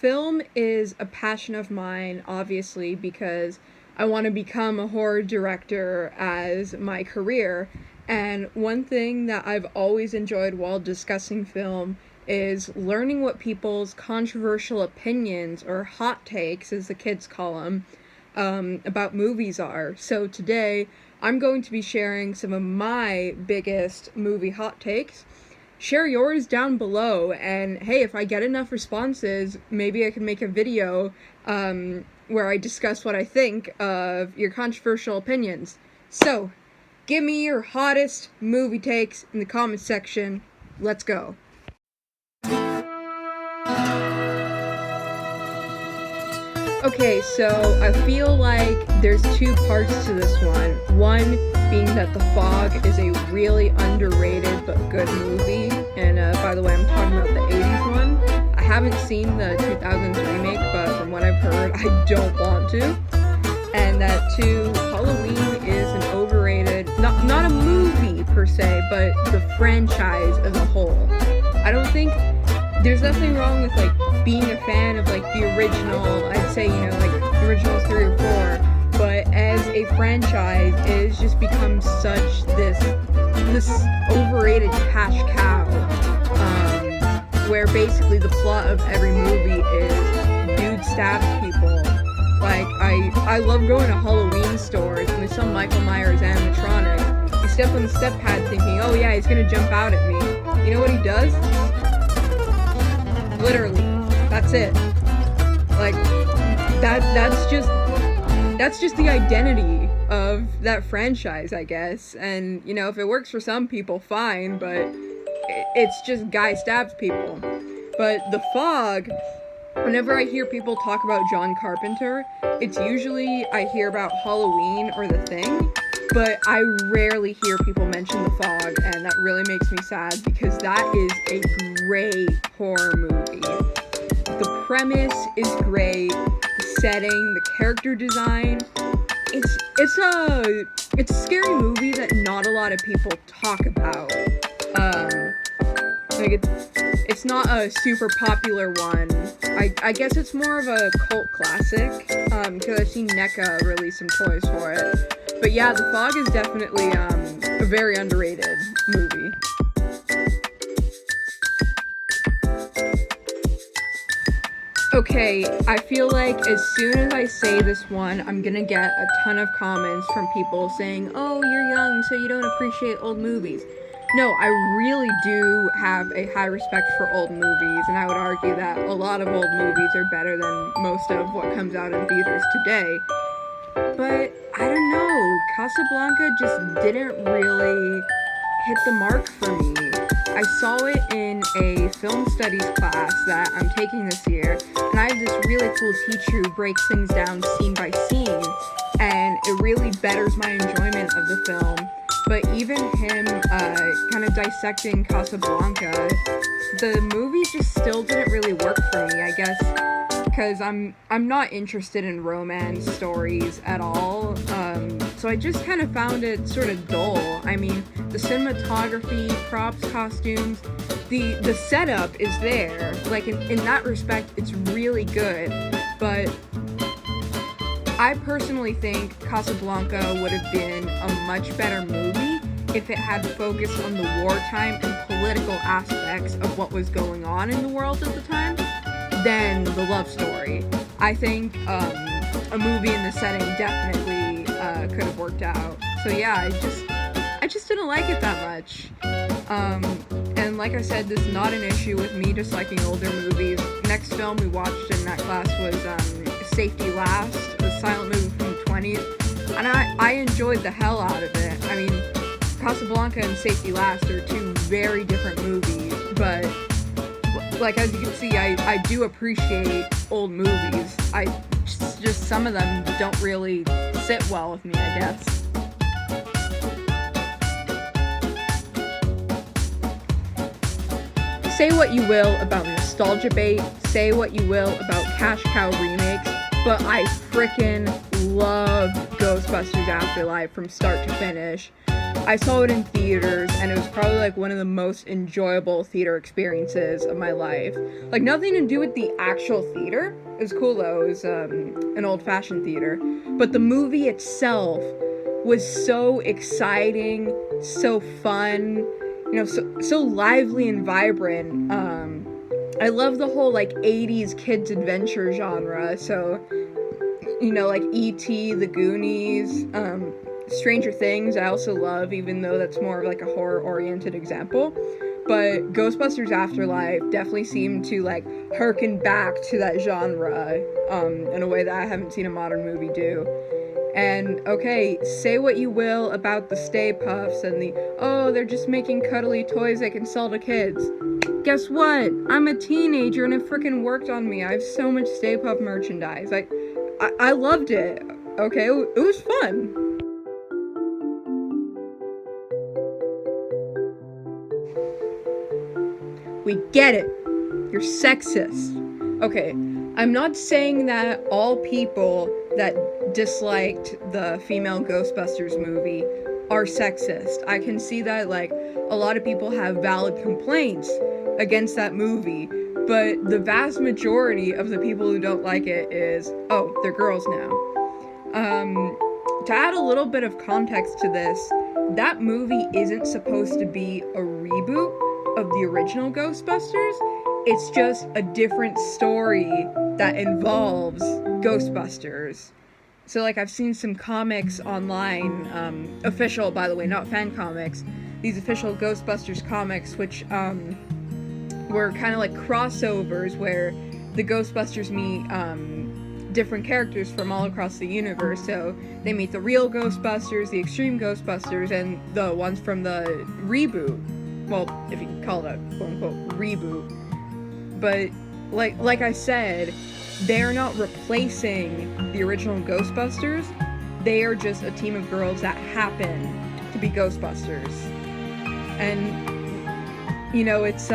film is a passion of mine, obviously, because I want to become a horror director as my career. And one thing that I've always enjoyed while discussing film is learning what people's controversial opinions, or hot takes, as the kids call them, about movies are. So today, I'm going to be sharing some of my biggest movie hot takes. Share yours down below, and hey, if I get enough responses, maybe I can make a video where I discuss what I think of your controversial opinions. So, give me your hottest movie takes in the comments section. Let's go. Okay, so I feel like there's two parts to this one. One being that The Fog is a really underrated but good movie. And by the way, I'm talking about the 80s one. I haven't seen the 2000s remake, but from what I've heard, I don't want to. And that two, Halloween is an overrated, not a movie per se, but the franchise as a whole. I don't think there's nothing wrong with, like, being a fan of, like, the original, I'd say, like, the original 3 or 4, but as a franchise, it has just become such this overrated cash cow, where basically the plot of every movie is dude stabs people. Like, I love going to Halloween stores and there's some Michael Myers animatronic. You step on the step pad thinking, oh yeah, he's gonna jump out at me. You know what he does? Literally, that's it. Like, that's just the identity of that franchise, I guess. And, if it works for some people, fine, but it's just guy stabs people. But The Fog, whenever I hear people talk about John Carpenter, it's usually I hear about Halloween or The Thing, but I rarely hear people mention The Fog, and that really makes me sad because that is a great horror movie. The premise is great, the setting, the character design. It's a scary movie that not a lot of people talk about. It's not a super popular one. I guess it's more of a cult classic, because I've seen NECA release some toys for it. But yeah, The Fog is definitely a very underrated movie. Okay, I feel like as soon as I say this one, I'm gonna get a ton of comments from people saying, oh, you're young, so you don't appreciate old movies. No, I really do have a high respect for old movies, and I would argue that a lot of old movies are better than most of what comes out in theaters today. But, I don't know, Casablanca just didn't really hit the mark for me. I saw it in a film studies class that I'm taking this year, and I have this really cool teacher who breaks things down scene by scene, and it really betters my enjoyment of the film. But even him kind of dissecting Casablanca, the movie just still didn't really work for me, I guess, because I'm not interested in romance stories at all, so I just kind of found it sort of dull. I mean, the cinematography, props, costumes, the setup is there. Like, in that respect, it's really good, but I personally think Casablanca would have been a much better movie if it had focused on the wartime and political aspects of what was going on in the world at the time than the love story. I think a movie in the setting definitely could have worked out. So yeah, I just didn't like it that much. And like I said, this is not an issue with me disliking older movies. Next film we watched in that class was Safety Last, a silent movie from the 20s, and I enjoyed the hell out of it. I mean, Casablanca and Safety Last are two very different movies, but like, as you can see, I do appreciate old movies. Just some of them don't really sit well with me, I guess. Say what you will about nostalgia bait, say what you will about cash cow remakes, but I frickin' love Ghostbusters Afterlife from start to finish. I saw it in theaters, and it was probably like one of the most enjoyable theater experiences of my life. Like, nothing to do with the actual theater. It was cool though. It was an old-fashioned theater, but the movie itself was so exciting, so fun, so lively and vibrant. I love the whole like 80s kids adventure genre. So, like E.T., The Goonies, Stranger Things I also love, even though that's more of like a horror-oriented example. But Ghostbusters Afterlife definitely seemed to like harken back to that genre in a way that I haven't seen a modern movie do. And okay, say what you will about the Stay Puffs and they're just making cuddly toys they can sell to kids. Guess what? I'm a teenager and it freaking worked on me. I have so much Stay Puft merchandise. I loved it. Okay, it was fun. We get it. You're sexist. Okay, I'm not saying that all people that disliked the female Ghostbusters movie are sexist. I can see that, like, a lot of people have valid complaints against that movie, but the vast majority of the people who don't like it is, oh, they're girls now. To add a little bit of context to this, that movie isn't supposed to be a reboot of the original Ghostbusters. It's just a different story that involves Ghostbusters. So, like, I've seen some comics online, official, by the way, not fan comics, these official Ghostbusters comics, which, were kind of like crossovers where the Ghostbusters meet, different characters from all across the universe. So, they meet the real Ghostbusters, the extreme Ghostbusters, and the ones from the reboot. Well, if you can call it a quote-unquote reboot. But, like I said, they're not replacing the original Ghostbusters. They are just a team of girls that happen to be Ghostbusters. And, it's,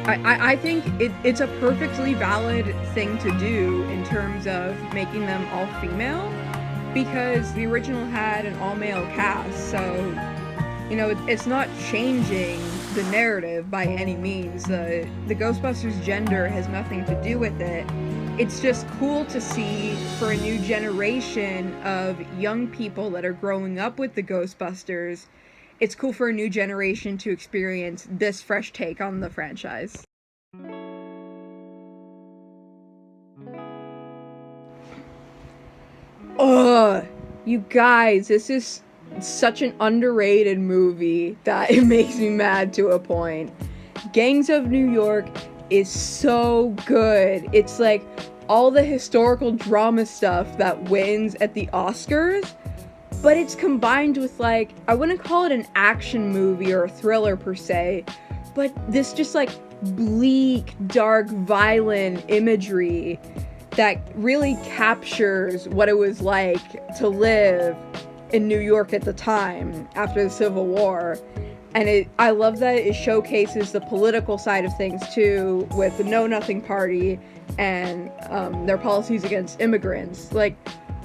I think it's a perfectly valid thing to do in terms of making them all female, because the original had an all-male cast, so, it's not changing the narrative by any means. The Ghostbusters gender has nothing to do with it. It's just cool to see for a new generation of young people that are growing up with the Ghostbusters. It's cool for a new generation to experience this fresh take on the franchise. Ugh, you guys, this is such an underrated movie that it makes me mad to a point. Gangs of New York is so good. It's like all the historical drama stuff that wins at the Oscars, but it's combined with, like, I wouldn't call it an action movie or a thriller per se, but this just like bleak, dark, violent imagery that really captures what it was like to live in New York at the time after the Civil War. And I love that it showcases the political side of things too, with the Know Nothing Party and their policies against immigrants. Like,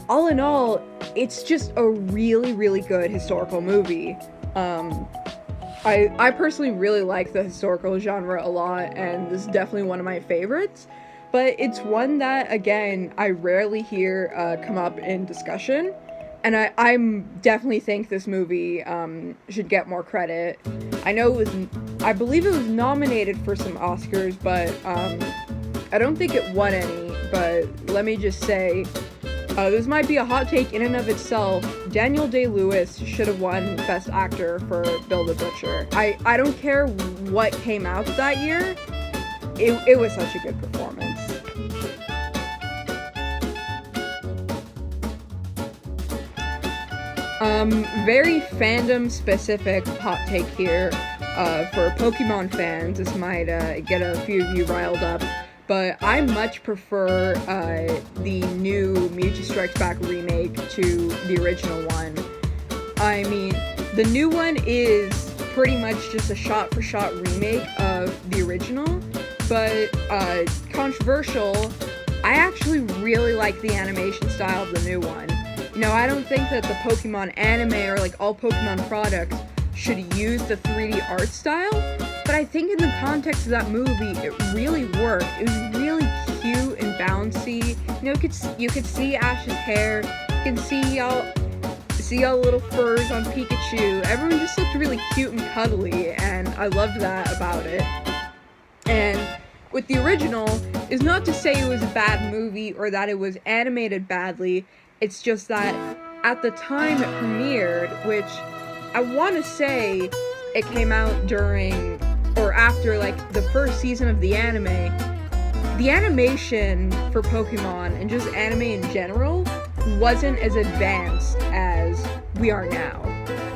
all in all, it's just a really, really good historical movie. I personally really like the historical genre a lot, and this is definitely one of my favorites. But it's one that, again, I rarely hear come up in discussion. And I definitely think this movie should get more credit. I believe it was nominated for some Oscars, but I don't think it won any. But let me just say, this might be a hot take in and of itself. Daniel Day-Lewis should have won Best Actor for Bill the Butcher. I don't care what came out that year. It was such a good performance. Very fandom specific hot take here. For Pokemon fans, this might get a few of you riled up, but I much prefer the new Mewtwo Strikes Back remake to the original one. I mean, the new one is pretty much just a shot-for-shot remake of the original, but controversial, I actually really like the animation style of the new one. I don't think that the Pokemon anime or like all Pokemon products should use the 3D art style, but I think in the context of that movie, it really worked. It was really cute and bouncy. You could see Ash's hair. You can see all little furs on Pikachu. Everyone just looked really cute and cuddly, and I loved that about it. And with the original, is not to say it was a bad movie or that it was animated badly. It's just that at the time it premiered, which I want to say it came out during or after like the first season of the anime, the animation for Pokemon and just anime in general wasn't as advanced as we are now.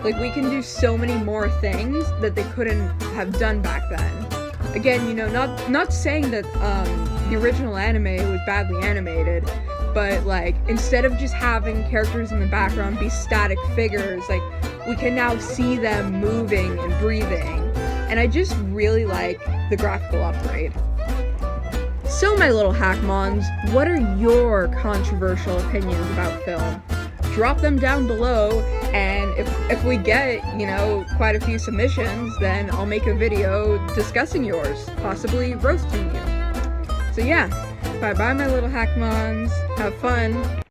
Like, we can do so many more things that they couldn't have done back then. Again, not saying that the original anime was badly animated, but like, instead of just having characters in the background be static figures, like, we can now see them moving and breathing, and I just really like the graphical upgrade. So, my little Hackmons, what are your controversial opinions about film? Drop them down below, and if we get, quite a few submissions, then I'll make a video discussing yours, possibly roasting you. So yeah, bye-bye my little Hackmons, have fun.